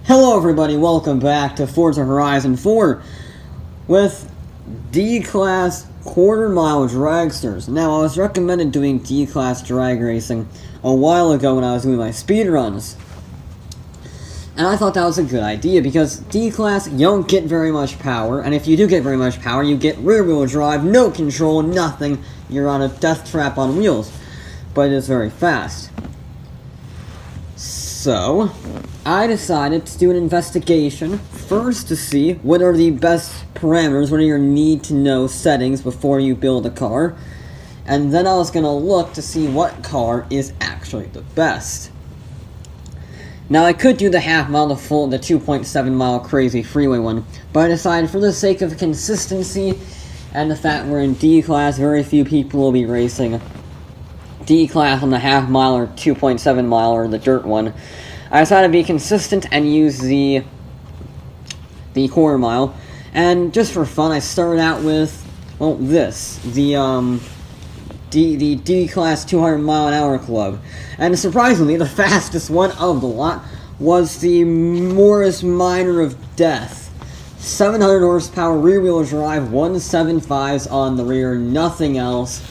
Hello everybody, welcome back to Forza Horizon 4 with D-Class quarter-mile dragsters. Now, I was recommended doing D-Class drag racing a while ago when I was doing my speedruns. And I thought that was a good idea because D-Class, you don't get very much power, and if you do get very much power, you get rear-wheel drive, no control, nothing. You're on a death trap on wheels, but it is very fast. So, I decided to do an investigation, first to see what are the best parameters, what are your need-to-know settings before you build a car, and then I was going to look to see what car is actually the best. Now, I could do the half-mile, the 2.7-mile crazy freeway one, but I decided for the sake of consistency and the fact we're in D-Class, very few people will be racing D-Class on the half-mile or 2.7-mile or the dirt one. I decided to be consistent and use the quarter-mile. And just for fun, I started out with, well, the D-Class 200-mile-an-hour club. And surprisingly, the fastest one of the lot was the Morris Minor of Death. 700 horsepower, rear-wheel drive, 175s on the rear, nothing else.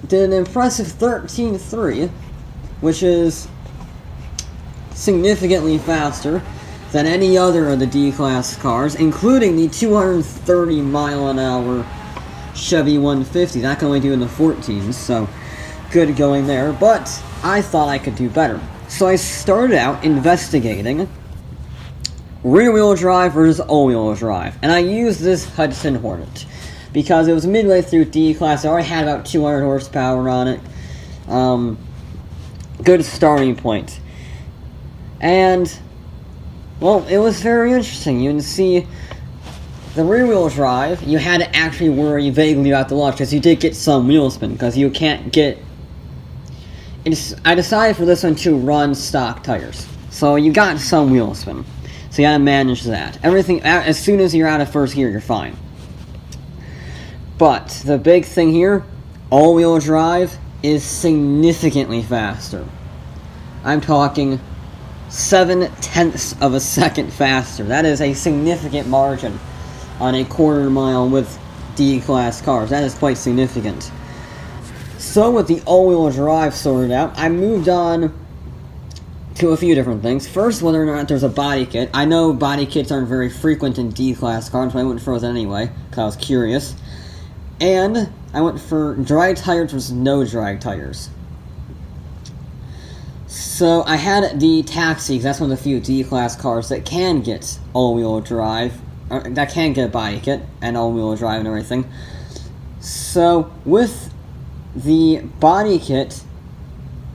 Did an impressive 13.3, which is significantly faster than any other of the D-Class cars, including the 230-mile-an-hour Chevy 150. That can only do in the 14s, so good going there, but I thought I could do better. So I started out investigating rear-wheel drive versus all-wheel drive, and I used this Hudson Hornet because it was midway through D-Class. I already had about 200 horsepower on it. Good starting point. And, well, it was very interesting. You can see the rear-wheel drive, you had to actually worry vaguely about the launch, because you did get some wheel spin, because you can't get... I decided for this one to run stock tires. So you got some wheel spin. So you gotta manage that. Everything, as soon as you're out of first gear, you're fine. But the big thing here, all-wheel drive is significantly faster. I'm talking 0.7 of a second faster. That is a significant margin on a quarter mile with D-Class cars. That is quite significant. So with the all-wheel drive sorted out, I moved on to a few different things. First, whether or not there's a body kit. I know body kits aren't very frequent in D-Class cars, but I went for it anyway, because I was curious. And I went for drag tires versus no drag tires. So I had the Taxi, because that's one of the few D-Class cars that can get all-wheel drive, or that can get a body kit and all-wheel drive and everything. So with the body kit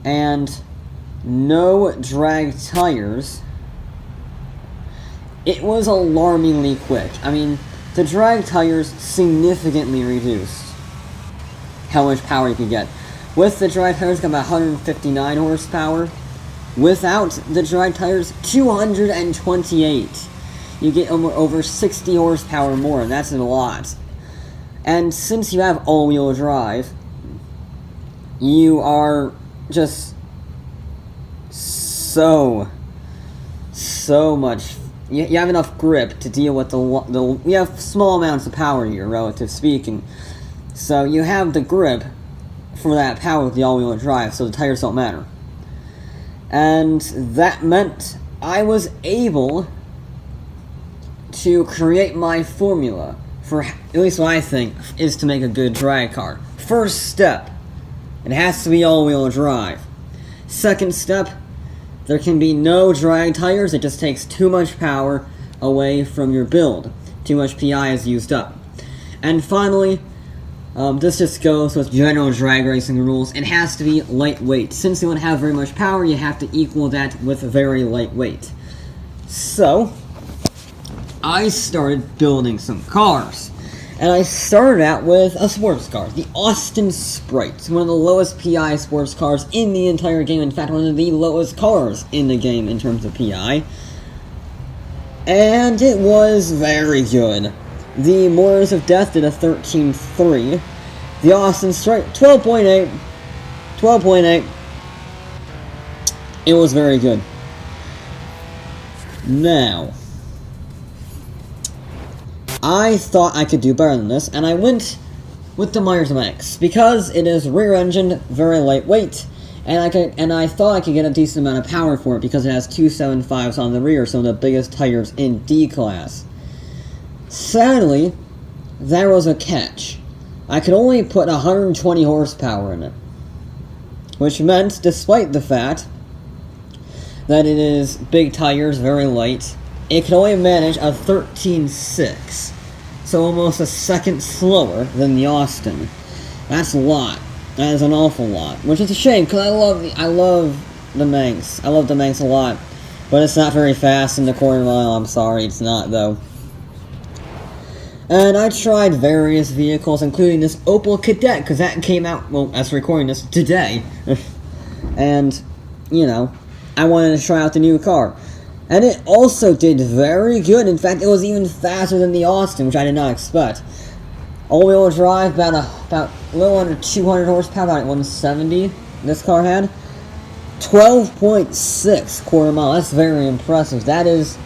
and no drag tires, it was alarmingly quick. I mean, the drag tires significantly reduced how much power you could get. With the drag tires, got about 159 horsepower. Without the drag tires, 228. You get over 60 horsepower more, and that's a lot. And since you have all-wheel drive, you are just so much. You have enough grip to deal with you have small amounts of power here, relative speaking. So you have the grip for that power with the all-wheel drive, so the tires don't matter. And that meant I was able to create my formula for, at least what I think, is to make a good drag car. First step, it has to be all-wheel drive. Second step, there can be no drag tires. It just takes too much power away from your build. Too much PI is used up. And finally, this just goes with general drag racing rules. It has to be lightweight. Since you don't have very much power, you have to equal that with very lightweight. So, I started building some cars. And I started out with a sports car, the Austin Sprite, one of the lowest PI sports cars in the entire game. In fact, one of the lowest cars in the game in terms of PI. And it was very good. The Morris of Death did a 13.3. The Austin Sprite, 12.8. 12.8. It was very good. Now, I thought I could do better than this, and I went with the Myers Max because it is rear-engined, very lightweight, and I thought I could get a decent amount of power for it because it has 275s on the rear, some of the biggest tires in D-Class. Sadly, there was a catch. I could only put 120 horsepower in it, which meant, despite the fact that it is big tires, very light, it could only manage a 13.6, so almost a second slower than the Austin. That's a lot. That is an awful lot, which is a shame because I love the Manx. I love the Manx a lot, but it's not very fast in the quarter mile. I'm sorry, it's not though. And I tried various vehicles, including this Opel Kadett, because that came out, well, as recording this, today. And, you know, I wanted to try out the new car. And it also did very good. In fact, it was even faster than the Austin, which I did not expect. All-wheel drive, about a little under 200 horsepower, about 170 this car had. 12.6 quarter mile, that's very impressive. That is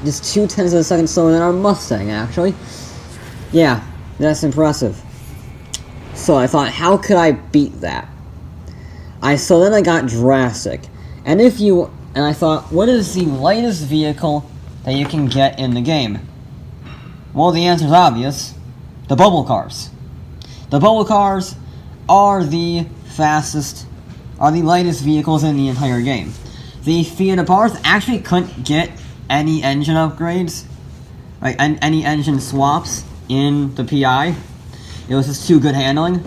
just 0.2 of a second slower than our Mustang, actually. Yeah, that's impressive. So I thought, how could I beat that? So then I got drastic. And I thought, what is the lightest vehicle that you can get in the game? Well, the answer is obvious. The bubble cars. The bubble cars are the lightest vehicles in the entire game. The Fiat Abarth actually couldn't get any engine upgrades, like any engine swaps in the PI. It was just too good handling.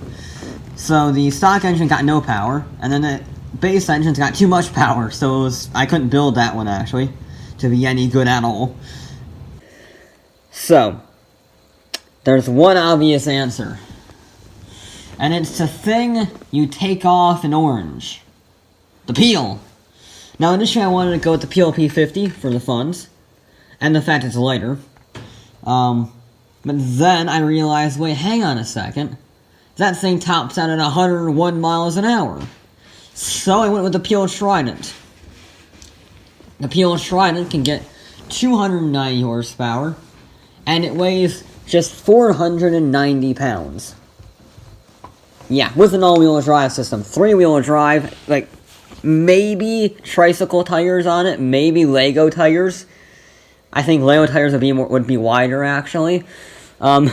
So the stock engine got no power, and then the base engines got too much power, so I couldn't build that one actually to be any good at all. So, there's one obvious answer. And it's the thing you take off in orange. The Peel. Now initially I wanted to go with the Peel P50 for the funds. And the fact it's lighter. But then I realized, wait, hang on a second. That thing tops out at 101 miles an hour. So I went with the Peel Trident. The Peel Trident can get 290 horsepower. And it weighs just 490 pounds. Yeah, with an all-wheel drive system. 3-wheel drive, like, maybe tricycle tires on it, maybe Lego tires. I think Lego tires would be wider, actually. But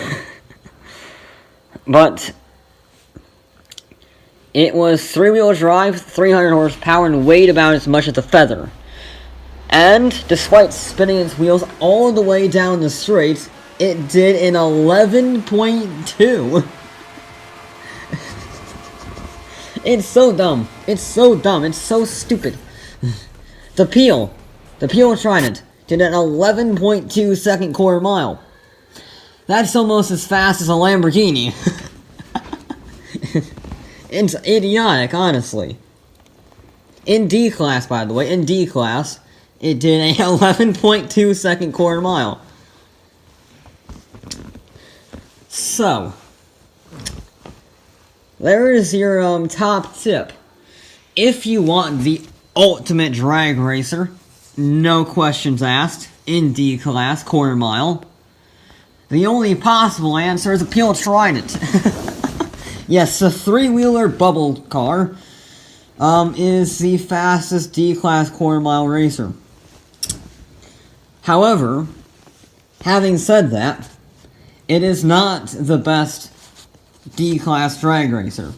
it was 3-wheel drive, 300 horsepower, and weighed about as much as a feather. And, despite spinning its wheels all the way down the straight, it did an 11.2. It's so dumb. It's so dumb. It's so stupid. The Peel Trident did an 11.2 second quarter mile. That's almost as fast as a Lamborghini. It's idiotic, honestly. In D-Class, by the way, in D-Class, it did a 11.2 second quarter mile. So, there is your top tip. If you want the ultimate drag racer, no questions asked, in D-Class, quarter mile, the only possible answer is a Peel Trident. Yes, the 3-wheeler bubble car is the fastest D-Class quarter mile racer. However, having said that, it is not the best D-Class drag racer,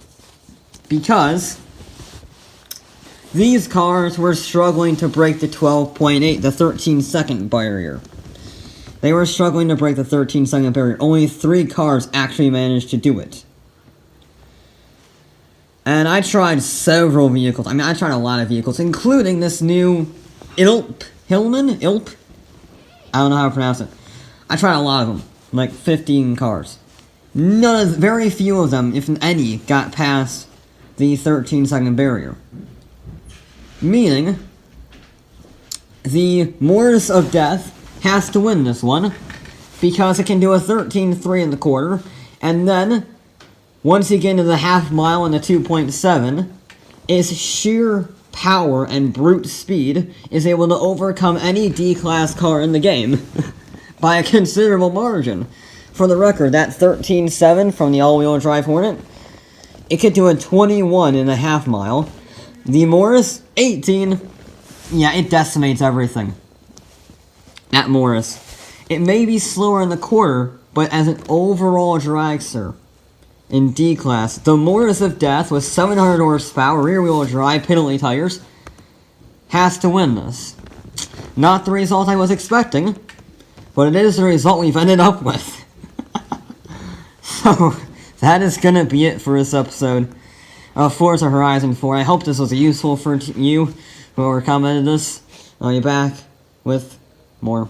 because these cars were struggling to break the 12.8, the 13-second barrier. They were struggling to break the 13-second barrier. Only 3 cars actually managed to do it. And I tried several vehicles. I mean, I tried a lot of vehicles, including this new Ilp. I don't know how to pronounce it. I tried a lot of them, like 15 cars. Very few of them, if any, got past the 13-second barrier. Meaning, the Mortis of Death has to win this one, because it can do a 13.3 in the quarter, and then, once you get into the half mile and the 2.7, its sheer power and brute speed, is able to overcome any D-Class car in the game by a considerable margin. For the record, that 13.7 from the all-wheel drive Hornet, it could do a 21.5 mile. The Morris, 18. Yeah, it decimates everything. That Morris. It may be slower in the quarter, but as an overall dragster in D-Class, the Morris of Death with 700 horsepower, rear-wheel drive, penalty tires, has to win this. Not the result I was expecting, but it is the result we've ended up with. So, that is gonna be it for this episode of Forza Horizon 4. I hope this was useful for you who commented this. I'll be back with more.